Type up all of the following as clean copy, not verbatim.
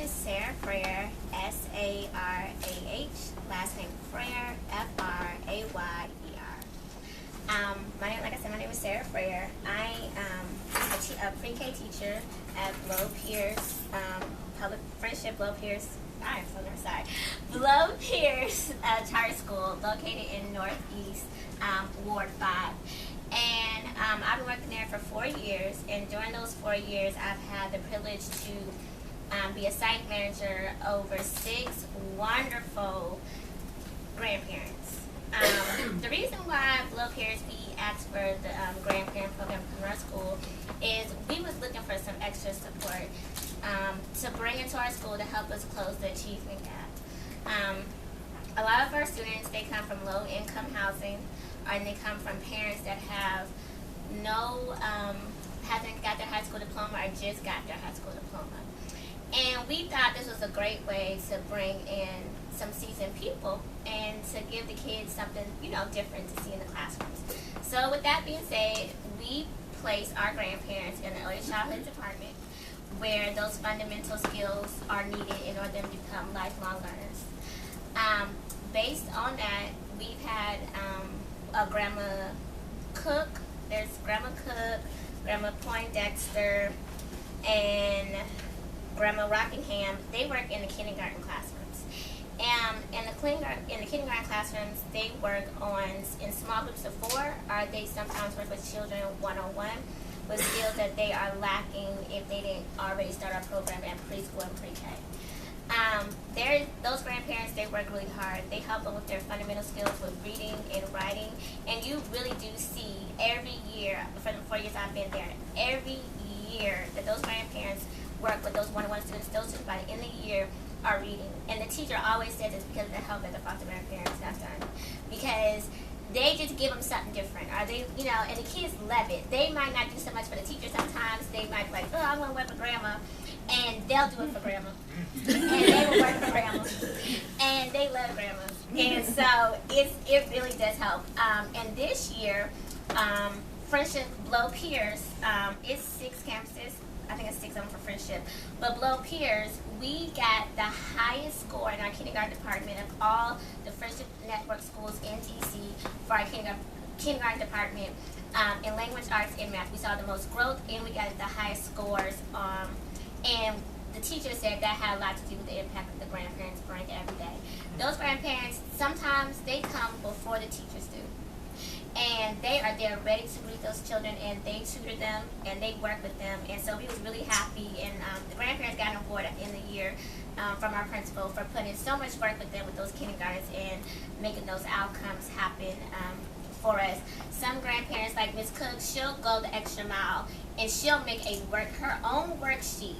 is Sarah Frayer, S-A-R-A-H, last name Frayer, F-R-A-Y-E-R. Like I said, my name is Sarah Frayer. I am a pre-K teacher at Blow Pierce, Public Friendship Blow Pierce. I am so sorry. Blow Pierce Charter School, located in Northeast Ward 5. And I've been working there for 4 years, and during those 4 years, I've had the privilege to be a site manager over 6 wonderful grandparents. The reason why Blow Pierce we asked for the grandparent program from our school is we was looking for some extra support to bring into our school to help us close the achievement gap. A lot of our students, they come from low income housing, and they come from parents that have hasn't got their high school diploma or just got their high school diploma. And we thought this was a great way to bring in some seasoned people and to give the kids something, different to see in the classrooms. So with that being said, we place our grandparents in the early childhood department where those fundamental skills are needed in order to become lifelong learners. Based on that, we've had a Grandma Cook, there's Grandma Cook, Grandma Poindexter, and Grandma Rockingham. They work in the kindergarten classrooms. In the kindergarten classrooms, they work in small groups of 4, or they sometimes work with children one-on-one with skills that they are lacking if they didn't already start our program at preschool and pre-K. Those grandparents, they work really hard. They help them with their fundamental skills with reading and writing, and you really do see every year, for the 4 years I've been there, every year that those grandparents work with those one-on-one students, those students by the end of the year are reading. And the teacher always says it's because of the help that the foster grandparents have done. Because they just give them something different. Or they, and the kids love it. They might not do so much for the teacher sometimes. They might be like, oh, I want to work for grandma. And they'll do it for grandma. And they will work for grandma. And they love grandma. And so it really does help. And this year, Friendship Blow Pierce, it's 6 campuses. I think it's 6 of them for Friendship. But Blow Pierce, we got the highest score in our kindergarten department of all the Friendship Network schools in DC for our kindergarten department in language arts and math. We saw the most growth, and we got the highest scores. And the teacher said that had a lot to do with the impact that the grandparents bring every day. Those grandparents, sometimes they come before the teachers do. And they are there ready to greet those children, and they tutor them, and they work with them. And so we was really happy, and the grandparents got an award at the end of the year from our principal for putting in so much work with them with those kindergartens and making those outcomes happen for us. Some grandparents, like Miss Cook, she'll go the extra mile, and she'll make her own worksheet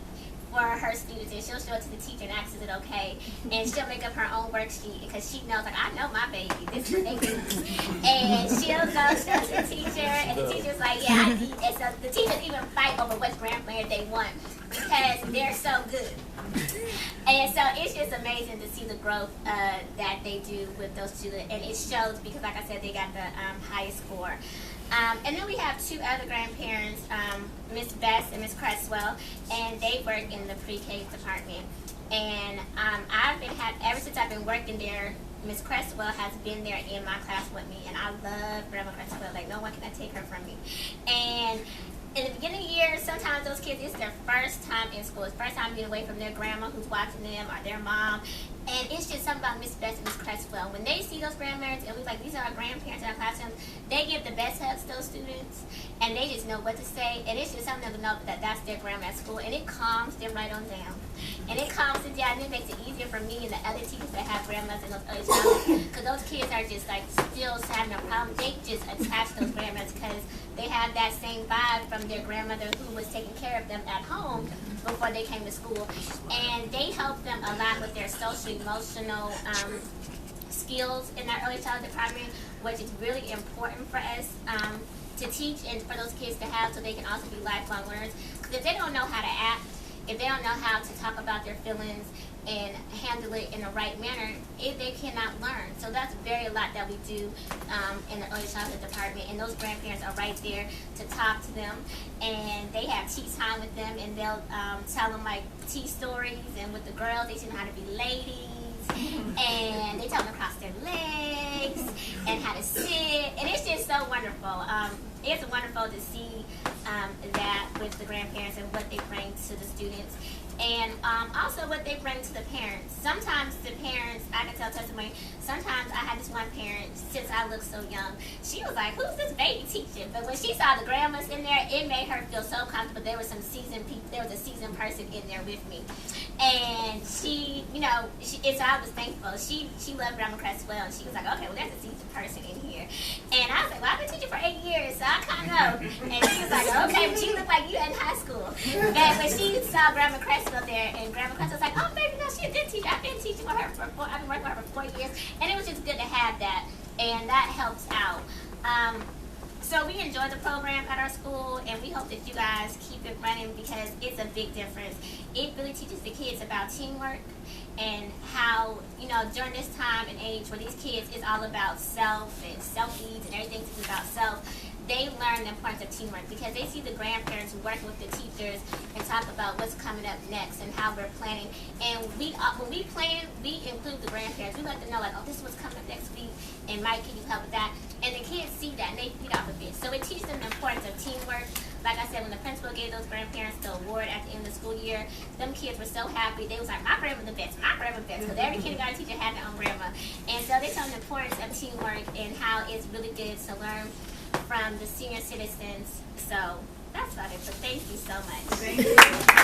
for her students, and she'll show it to the teacher and ask, is it okay? And she'll make up her own worksheet because she knows, like, I know my baby, this is what they do. And she'll go show it to the teacher, and the teacher's like, yeah, I need. And so the teachers even fight over which grandparent they want because they're so good. And so it's just amazing to see the growth that they do with those children, and it shows because, like I said, they got the highest score. And then we have 2 other grandparents, Miss Bess and Miss Cresswell, and they work in the pre-K department. And ever since I've been working there, Miss Cresswell has been there in my class with me, and I love Grandma Cresswell. Like, no one can take her from me. And in the beginning of the year, sometimes those kids, it's their first time in school. It's first time getting away from their grandma who's watching them or their mom. And it's just something about Miss Bess and Miss Cresswell. When they see those grandparents, and we're like, these are our grandparents in our classroom, they give the best hugs to those students, and they just know what to say. And it's just something to know that that's their grandma at school, and it calms them right on down. And it calms them down, and it makes it easier for me and the other teachers that have grandmas in those other children, because those kids are just like still having a problem. They just attach those grandmas because they have that same vibe from their grandmother who was taking care of them at home before they came to school. And they help them a lot with their social, emotional skills in our early childhood department, which is really important for us to teach and for those kids to have so they can also be lifelong learners. Because if they don't know how to act, if they don't know how to talk about their feelings and handle it in the right manner, they cannot learn. So that's a lot that we do in the early childhood department, and those grandparents are right there to talk to them, and they have tea time with them, and they'll tell them like tea stories, and with the girls they teach them how to be ladies, and they tell them to cross their legs and how to sit, and it's just so wonderful. It's wonderful to see that with the grandparents and what they bring to the students. And also what they bring to the parents. Sometimes the parents, I can tell testimony, sometimes I had this one parent, since I looked so young, she was like, who's this baby teaching? But when she saw the grandmas in there, it made her feel so comfortable. There was some seasoned people, there was a seasoned person in there with me. And she, you know, and so I was thankful. She loved Grandma Cresswell, and she was like, okay, well, there's a seasoned person in here. And I was like, well, I've been teaching for 8 years, so I kind of know. And she was like, okay, but you look like you in high school. And when she saw Grandma Cresswell there, and Grandma Cresswell was like, oh, baby, no, she's a good teacher. I've been teaching with her I've been working with her for 4 years. And it was just good to have that, and that helps out. So we enjoy the program at our school, and we hope that you guys keep it running because it's a big difference. It really teaches the kids about teamwork and how, you know, during this time and age where these kids, it's all about self and self-needs and everything is about self, they learn the importance of teamwork because they see the grandparents working with the teachers and talk about what's coming up next and how we're planning. And when we plan, we include the grandparents. We let them know, like, oh, this is what's coming up next week, and Mike, can you help with that? And the kids see that, and they feed off of it. So it teaches them the importance of teamwork. Like I said, when the principal gave those grandparents the award at the end of the school year, them kids were so happy. They was like, my grandma's the best, my grandma's the best. Because every kindergarten teacher had their own grandma. And so they tell them the importance of teamwork and how it's really good to learn from the senior citizens. So that's about it. So thank you so much. Thank you.